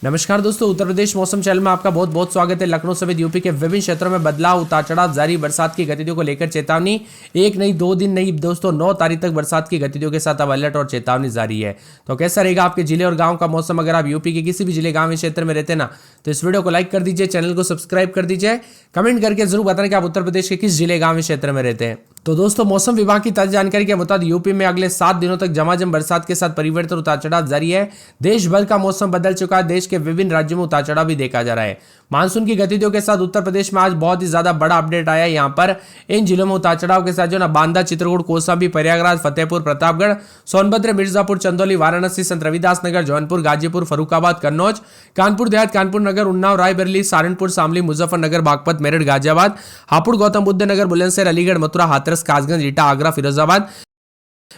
नमस्कार दोस्तों, उत्तर प्रदेश मौसम चैनल में आपका बहुत बहुत स्वागत है। लखनऊ समेत यूपी के विभिन्न क्षेत्रों में बदलाव, उतार चढ़ाव जारी, बरसात की गतिविधियों को लेकर चेतावनी। एक नहीं, 2 दिन नहीं दोस्तों, 9 तारीख तक बरसात की गतिविधियों के साथ अब अलर्ट और चेतावनी जारी है। तो कैसा रहेगा आपके जिले और गांव का मौसम? अगर आप यूपी के किसी भी जिले गांव या क्षेत्र में रहते ना, तो इस वीडियो को लाइक कर दीजिए, चैनल को सब्सक्राइब कर दीजिए, कमेंट करके जरूर बताएं कि आप उत्तर प्रदेश के किस जिले गांव या क्षेत्र में रहते हैं। तो दोस्तों, मौसम विभाग की ताजा जानकारी के मुताबिक यूपी में अगले 7 दिनों तक झमाझम बरसात के साथ परिवर्तन, उतार चढ़ाव जारी है। देश भर का मौसम बदल चुका है। देश के विभिन्न राज्यों में उतार चढ़ाव भी देखा जा रहा है। मानसून की गतिविधियों के साथ उत्तर प्रदेश में आज बहुत ही ज्यादा बड़ा अपडेट आया है। यहाँ पर इन जिलों में उतार चढ़ाव के साथ जो ना बांदा, चित्रकूट, कौशाम्बी, प्रयागराज, फतेहपुर, प्रतापगढ़, सोनभद्र, मिर्जापुर, चंदौली, वाराणसी, संत रविदास नगर, जौनपुर, गाजीपुर, फर्रुखाबाद, कन्नौज, कानपुर देहात, कानपुर नगर, उन्नाव, रायबरेली, सहारनपुर, शामली, मुजफ्फरनगर, बागपत, मेरठ, गाजियाबाद, हापुड़, गौतम बुद्ध नगर, बुलंदशहर, अलीगढ़, मथुरा, हाथरस, कासगंज, ईटा, आगरा, फिरोजाबाद,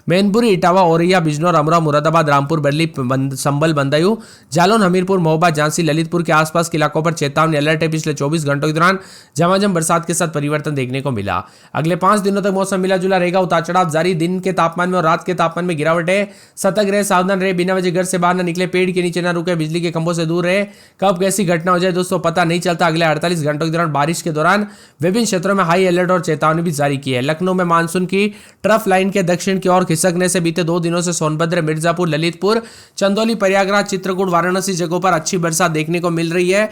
मैनपुरी, इटावा, औरैया, बिजनौर, अमरा, मुरादाबाद, रामपुर, बरली, संबल, बंदायूं, जालौन, हमीरपुर, महोबा, झांसी, ललितपुर के आसपास के इलाकों पर चेतावनी अलर्ट है। पिछले 24 घंटों के दौरान झमाझम बरसात के साथ परिवर्तन देखने को मिला। अगले 5 दिनों तक मौसम मिला जुला रहेगा। उतार चढ़ाव जारी, दिन के तापमान में और रात के तापमान में गिरावट है। सतर्क रहे, सावधान रहे, बिना वजह घर से बाहर न निकले, पेड़ के नीचे न रुके, बिजली के खंभों से दूर रहे। कब कैसी घटना हो जाए दोस्तों पता नहीं चलता। अगले 48 घंटों के दौरान बारिश के दौरान विभिन्न क्षेत्रों में हाई अलर्ट और चेतावनी भी जारी की है। लखनऊ में मानसून की ट्रफ लाइन के दक्षिण की ओर खिसकने से बीते 2 दिनों से सोनभद्र, मिर्जापुर, ललितपुर, चंदौली, प्रयागराज, चित्रकूट, वाराणसी जगहों पर अच्छी बरसात देखने को मिल रही है।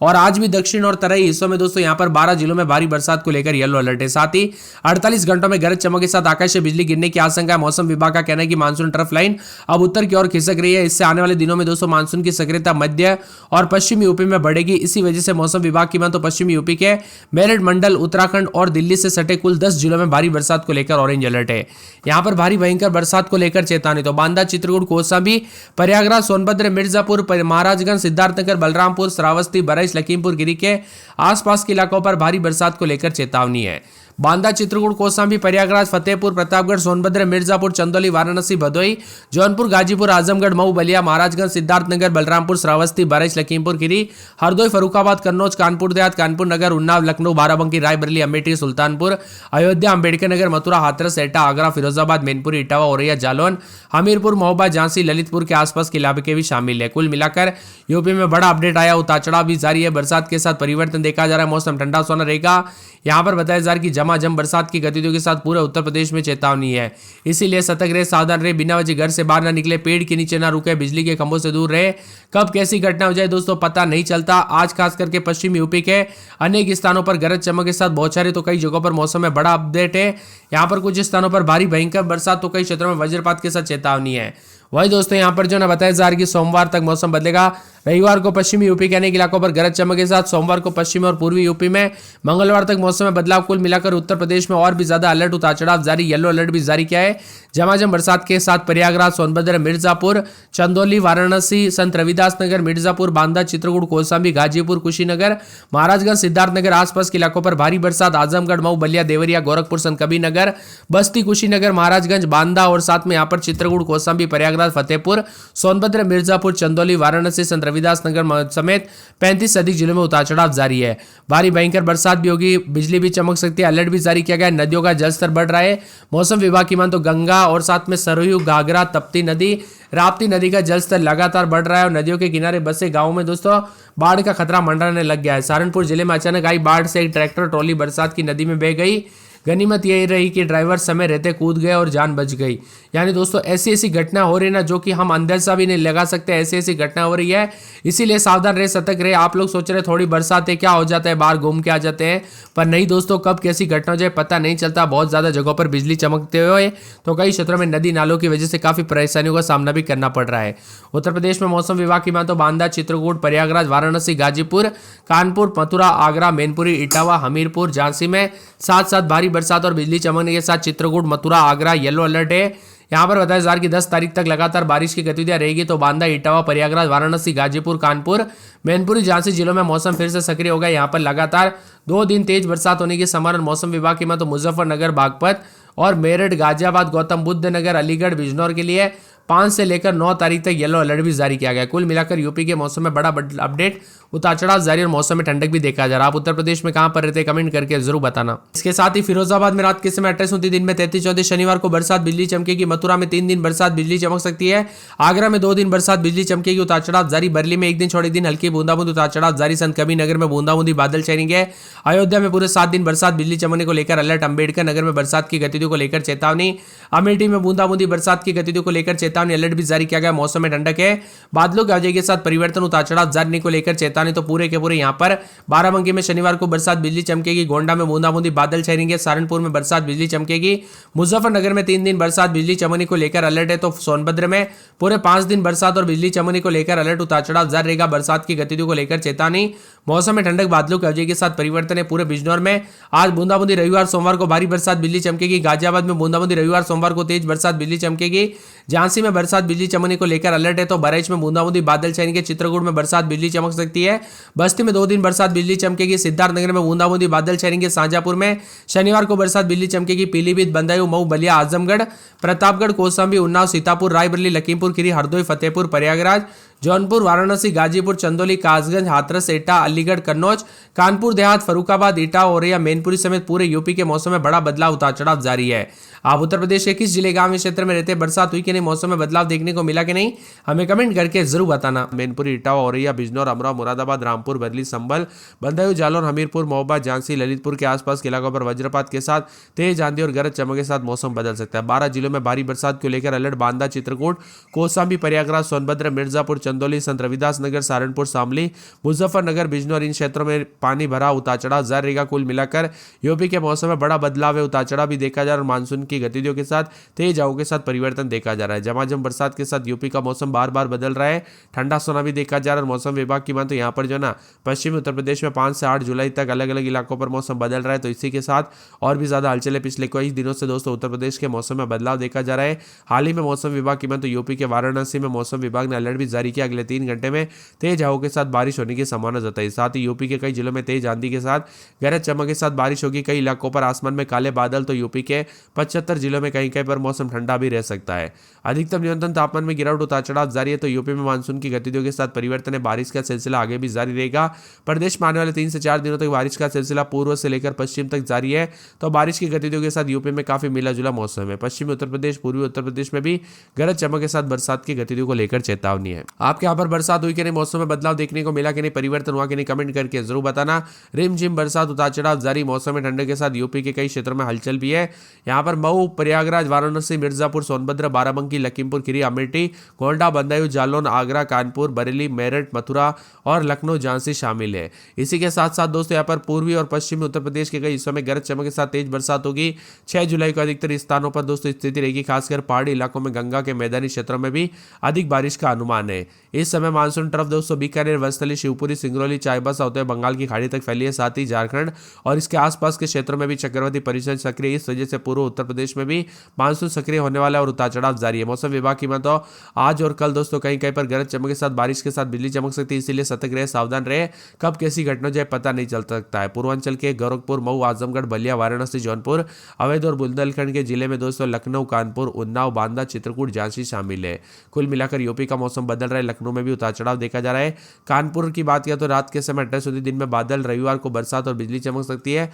और आज भी दक्षिण और तराई हिस्सों में दोस्तों यहाँ पर 12 जिलों में भारी बरसात को लेकर येलो अलर्ट है। साथ ही 48 घंटों में गरज चमक के साथ आकाशीय बिजली गिरने की आशंका है। मौसम विभाग का कहना है कि मानसून ट्रफ लाइन अब उत्तर की ओर खिसक रही है। इससे आने वाले दिनों में दोस्तों मानसून की सक्रियता मध्य और पश्चिमी यूपी में बढ़ेगी। इसी वजह से मौसम विभाग की माने तो पश्चिमी यूपी के मेरठ मंडल, उत्तराखंड और दिल्ली से सटे कुल 10 जिलों में भारी बरसात को लेकर ऑरेंज अलर्ट है। यहाँ पर भारी भयंकर बरसात को लेकर चेतावनी। तो बांदा, चित्रकूट, कौशाम्बी, प्रयागराज, सोनभद्र, मिर्जापुर, महाराजगंज, सिद्धार्थनगर, बलरामपुर, श्रावस्ती, बरैच, लखीमपुर गिरी के आसपास के इलाकों पर भारी बरसात को लेकर चेतावनी है। बांदा, चित्रकूट, कौशाम्बी, प्रयागराज, फतेहपुर, प्रतापगढ़, सोनभद्र, मिर्जापुर, चंदौली, वाराणसी, भदोही, जौनपुर, गाजीपुर, आजमगढ़, मऊ, बलिया, महाराजगंज, सिद्धार्थनगर, बलरामपुर, श्रावस्ती, बरैच, लखीमपुर खीरी, हरदोई, फर्रुखाबाद, कन्नौज, कानपुर देहात, कानपुर नगर, उन्नाव, लखनऊ, बाराबंकी, रायबरेली, अमेठी, सुल्तानपुर, अयोध्या, अंबेडकर नगर, मथुरा, हाथरस, एटा, आगरा, फिरोजाबाद, मैनपुरी, इटावा, औरैया, जालौन, हमीरपुर, महोबा, झांसी, ललितपुर के आसपास के इलाके भी शामिल है। कुल मिलाकर यूपी में बड़ा अपडेट आया। उतार चढ़ाव भी जारी है। बरसात के साथ परिवर्तन देखा जा रहा है। मौसम ठंडा सोना रहेगा। यहाँ पर बताया जा रहा है कि झमाझम बरसात की गतिविधियों के साथ पूरे उत्तर प्रदेश में चेतावनी है। इसीलिए सतर्क रहे, सावधान रहे, बिना वजह घर से बाहर ना निकले, पेड़ के नीचे ना रुके, बिजली के खंभों से दूर रहे। कब कैसी घटना हो जाए दोस्तों पता नहीं चलता। आज खास करके पश्चिम यूपी के अनेक स्थानों पर गरज चमक के साथ बौछारें, तो कई जगहों पर मौसम में बड़ा अपडेट है। यहाँ पर कुछ स्थानों पर भारी भयंकर बरसात, तो कई क्षेत्रों में वज्रपात के साथ चेतावनी है। वही दोस्तों यहाँ पर जो ना बताया जा रहा है कि सोमवार तक मौसम बदलेगा। रविवार को पश्चिमी यूपी के अनेक इलाकों पर गरज चमक के साथ, सोमवार को पश्चिमी और पूर्वी यूपी में, मंगलवार तक मौसम में बदलाव। कुल मिलाकर उत्तर प्रदेश में और भी ज्यादा अलर्ट, उतार चढ़ाव जारी, येलो अलर्ट भी जारी किया है। झमाझम बरसात के साथ प्रयागराज, सोनभद्र, मिर्जापुर, चंदौली, वाराणसी, संत रविदास नगर, मिर्जापुर, बांदा, चित्रकूट, कौशाम्बी, गाजीपुर, कुशीनगर, महाराजगंज, सिद्धार्थनगर आसपास के इलाकों पर भारी बरसात। आजमगढ़, मऊ, बलिया, देवरिया, गोरखपुर, संत कबीरनगर, बस्ती, कुशीनगर, महाराजगंज, बांदा और साथ में यहाँ पर चित्रकूट, कौशाम्बी, प्रयागराज, फतेहपुर, सोनभद्र, मिर्जापुर, चंदौली, वाराणसी, संत रविदास नगर समेत 35 से अधिक जिलों में उतार चढ़ाव जारी है। भारी भयंकर बरसात भी होगी, बिजली भी चमक सकती है। अलर्ट भी जारी किया गया है। नदियों का जलस्तर बढ़ रहा है। मौसम विभाग की मान तो गंगा और साथ में सरयू, घाघरा, तप्ती नदी, राप्ती नदी का जलस्तर लगातार बढ़ रहा है। और नदियों के किनारे बसे गांवों में दोस्तों बाढ़ का खतरा मंडराने लग गया है। सहारनपुर जिले में अचानक आई बाढ़ से एक ट्रैक्टर ट्रॉली बरसात की नदी में बह गई। गनीमत यही रही कि ड्राइवर समय रहते कूद गए और जान बच गई। यानी दोस्तों ऐसी ऐसी घटना हो रही है ना, जो कि हम अंदाजा भी नहीं लगा सकते। ऐसी ऐसी घटना हो रही है। इसीलिए सावधान रहे, सतर्क रहे। आप लोग सोच रहे थोड़ी बरसात है क्या हो जाता है, बाहर घूम के आ जाते हैं, पर नहीं दोस्तों, कब कैसी घटना हो जाए पता नहीं चलता। बहुत ज्यादा जगहों पर बिजली चमकते हुए तो कई क्षेत्रों में नदी नालों की वजह से काफी परेशानियों का सामना भी करना पड़ रहा है। उत्तर प्रदेश में मौसम विभाग की माने तो बांदा, चित्रकूट, प्रयागराज, वाराणसी, गाजीपुर, कानपुर, मथुरा, आगरा, मैनपुरी, इटावा, हमीरपुर, झांसी में साथ साथ भारी बरसात और बिजली चमकने के साथ चित्रकूट, मथुरा, आगरा येलो अलर्ट है। यहाँ पर बताया जा रहा है कि 10 तारीख तक लगातार बारिश की गतिविधियां रहेगी। तो बांदा, इटावा, प्रयागराज, वाराणसी, गाजीपुर, कानपुर, मैनपुरी, झांसी जिलों में मौसम फिर से सक्रिय होगा। यहाँ पर लगातार 2 दिन तेज बरसात होने की संभावना। मौसम विभाग की माने तो मुजफ्फरनगर, बागपत और मेरठ, गाजियाबाद, गौतम बुद्ध नगर, अलीगढ़, बिजनौर के लिए 5 से लेकर 9 तारीख तक येलो अलर्ट भी जारी किया गया। कुल मिलाकर यूपी के मौसम में बड़ा अपडेट, उतार चढ़ाव जारी और मौसम में ठंडक भी देखा जा रहा है। आप उत्तर प्रदेश में कहां पर रहते हैं कमेंट करके जरूर बताना। इसके साथ ही फिरोजाबाद में रात के समय 28-29 दिन में 33-34 शनिवार को बरसात बिजली चमकेगी। मथुरा में 3 दिन बरसात बिजली चमक सकती है। आगरा में 2 दिन बरसात बिजली चमकेगी, उतार चढ़ाव जारी। बरेली में 1 दिन छोड़े दिन हल्की बूंदाबूंदी, उतार चढ़ाव जारी। संत कबीरनगर में बूंदाबूंदी बादल छाएंगे। अयोध्या में पूरे 7 दिन बरसात बिजली चमकने को लेकर अलर्ट। अंबेडकर नगर में बरसात की गतिविधियों को लेकर चेतावनी। अमेठी में बूंदाबूंदी बरसात की गतिविधियों को लेकर चेतावनी, अलर्ट भी जारी किया गया। मौसम में ठंडक है, बादलों के आवाजाही के साथ परिवर्तन, उतार चढ़ाव जारी को लेकर चेतावनी। तो पूरे के पूरे यहां पर बाराबंकी में शनिवार को बरसात बिजली चमकेगी। गोंडा में बूंदाबूंदी बादल छाएंगे। सहारनपुर में बरसात बिजली चमकेगी। मुजफ्फरनगर में 3 दिन बरसात बिजली चमकने को लेकर अलर्ट है। तो सोनभद्र में पूरे 5 दिन बरसात और बिजली चमकने को लेकर अलर्ट, उतार चढ़ाव जारी रहेगा। बरसात की गतिविधियों को लेकर चेतावनी। मौसम में ठंडक, बादलों के आवाजाही के साथ परिवर्तन है। पूरे बिजनौर में आज बूंदाबूंदी, रविवार सोमवार को भारी बरसात बिजली चमकेगी। गाजियाबाद में बूंदाबूंदी, रविवार सोमवार को तेज बरसात बिजली चमकेगी। झांसी में बरसात बिजली चमकने को लेकर अलर्ट है। तो बहराइच में बूंदाबूंदी बादल छाएंगे। चित्रकूट में बरसात बिजली चमक सकती है। बस्ती में 2 दिन बरसात बिजली चमकेगी। सिद्धार्थनगर में बूंदाबूंदी बादल छाएंगे। शाहजहांपुर में शनिवार को बरसात बिजली चमकेगी। पीलीभीत, बदायूं, मऊ, बलिया, आजमगढ़, प्रतापगढ़, कौशाम्बी, उन्नाव, सीतापुर, रायबरेली, लखीमपुर खीरी, हरदोई, फतेहपुर, प्रयागराज, जौनपुर, वाराणसी, गाजीपुर, चंदौली, कासगंज, हाथरस, एटा, अलीगढ़, कन्नौज, कानपुर देहात, फरुखाबाद, ईटा, औरैया, मैनपुरी समेत पूरे यूपी के मौसम में बड़ा बदलाव, उतार चढ़ाव जारी है। आप उत्तर प्रदेश के किस जिले, गांव, क्षेत्र में रहते हैं, बरसात हुई कि नहीं, मौसम में बदलाव देखने को मिला कि नहीं, हमें कमेंट करके जरूर बताना। मैनपुरी, इटावा, औरैया, बिजनौर, अमराव, मुरादाबाद, रामपुर, बरेली, संभल, बदायूं, जालौन, हमीरपुर, महोबा, झांसी, ललितपुर के आसपास के इलाकों पर वज्रपात के साथ तेज आंधी और गरज चमक के साथ मौसम बदल सकता है। 12 जिलों में भारी बरसात को लेकर अलर्ट। बांदा, चित्रकूट, कौशाम्बी, प्रयागराज, सोनभद्र, मिर्जापुर, चंदौली, संत रविदास नगर, सहारनपुर, शामली, मुजफ्फरनगर, बिजनौर, इन क्षेत्रों में पानी भरा, उतार चढ़ाव जारी रहेगा। कुल मिलाकर यूपी के मौसम में बड़ा बदलाव है, उतार चढ़ाव भी देखा जा रहा है और मानसून की गतिविधियों के साथ तेज हवाओं के साथ परिवर्तन देखा जा रहा है। झमाझम बरसात के साथ यूपी का मौसम बार बार बदल रहा है। ठंडा सोना भी देखा जा रहा है और मौसम विभाग की माने तो यहाँ पर जो ना पश्चिमी उत्तर प्रदेश में 5 से 8 जुलाई तक अलग अलग इलाकों पर मौसम बदल रहा है। तो इसी के साथ और भी ज्यादा हलचल है। पिछले कई दिनों से दोस्तों उत्तर प्रदेश के मौसम में बदलाव देखा जा रहा है। हाल ही में मौसम विभाग की माने तो यूपी के वाराणसी में मौसम विभाग ने अलर्ट भी जारी किया। अगले 3 घंटे में तेज हवाओं के साथ बारिश होने की संभावना जताई। साथ ही यूपी के कई जिलों में तेज आंधी के साथ गरज चमक के साथ बारिश होगी। कई इलाकों पर आसमान में काले बादल। तो यूपी के 75 जिलों में कहीं कहीं पर मौसम ठंडा भी रह सकता है। अधिकतम न्यूनतम तापमान में गिरावट, उतार चढ़ाव जारी है। तो यूपी में मानसून की गतिविधियों के साथ परिवर्तन है। बारिश का सिलसिला आगे भी जारी रहेगा। प्रदेश में आने वाले 3 से 4 दिनों तक बारिश का सिलसिला पूर्व से लेकर पश्चिम तक जारी है। तो बारिश की गतिविधियों के साथ यूपी में काफी मिला जुला मौसम है। पश्चिमी उत्तर प्रदेश, पूर्वी उत्तर प्रदेश में भी गरज चमक के साथ बरसात की गतिविधियों को लेकर चेतावनी है। आपके यहाँ पर बरसात हुई कि नहीं, मौसम में बदलाव देखने को मिला कि नहीं, परिवर्तन हुआ कि नहीं, कमेंट करके जरूर बताना। रिमझिम बरसात, उतार चढ़ाव जारी। मौसम में ठंडक के साथ यूपी के कई क्षेत्रों में हलचल भी है। यहाँ पर मऊ, प्रयागराज, वाराणसी, मिर्जापुर, सोनभद्र, बाराबंकी, लखीमपुर खीरी, अमेठी, गोंडा, बदायूं, जालौन, आगरा, कानपुर, बरेली, मेरठ, मथुरा और लखनऊ, झांसी शामिल है। इसी के साथ साथ दोस्तों यहाँ पर पूर्वी और पश्चिमी उत्तर प्रदेश के कई हिस्सों में गरज चमक के साथ तेज बरसात होगी। 6 जुलाई को अधिकतर स्थानों पर दोस्तों स्थिति रहेगी। खासकर पहाड़ी इलाकों में, गंगा के मैदानी क्षेत्रों में भी अधिक बारिश का अनुमान है। इस समय मानसून ट्रफ दोस्तों बीकानेर, वनस्थली, शिवपुरी, सिंगरौली, चाईबासा होते हुए बंगाल की खाड़ी तक फैली है। साथ ही झारखंड और इसके आसपास के क्षेत्रों में भी चक्रवाती परिसर सक्रिय। इस वजह से पूर्व उत्तर प्रदेश में भी मानसून सक्रिय होने वाला है और उतार चढ़ाव जारी है। मौसम विभाग की माने तो आज और कल दोस्तों कहीं कहीं पर गरज चमक के साथ बारिश के साथ बिजली चमक सकती है। इसीलिए सतर्क रहे, सावधान रहे। कब कैसी घटना जाए पता नहीं चल सकता है। पूर्वांचल के गोरखपुर, मऊ, आजमगढ़, बलिया, वाराणसी, जौनपुर, अवैध और बुंदेलखंड के जिले में दोस्तों लखनऊ, कानपुर, उन्नाव, बांदा, चित्रकूट, झांसी शामिल है। कुल मिलाकर यूपी का मौसम बदल रहा है। लखनऊ में भी उतार चढ़ाव देखा जा रहा है। कानपुर की बात किया तो रात के समय 28 दिन में बादल, रविवार को बरसात और बिजली चमक सकती है।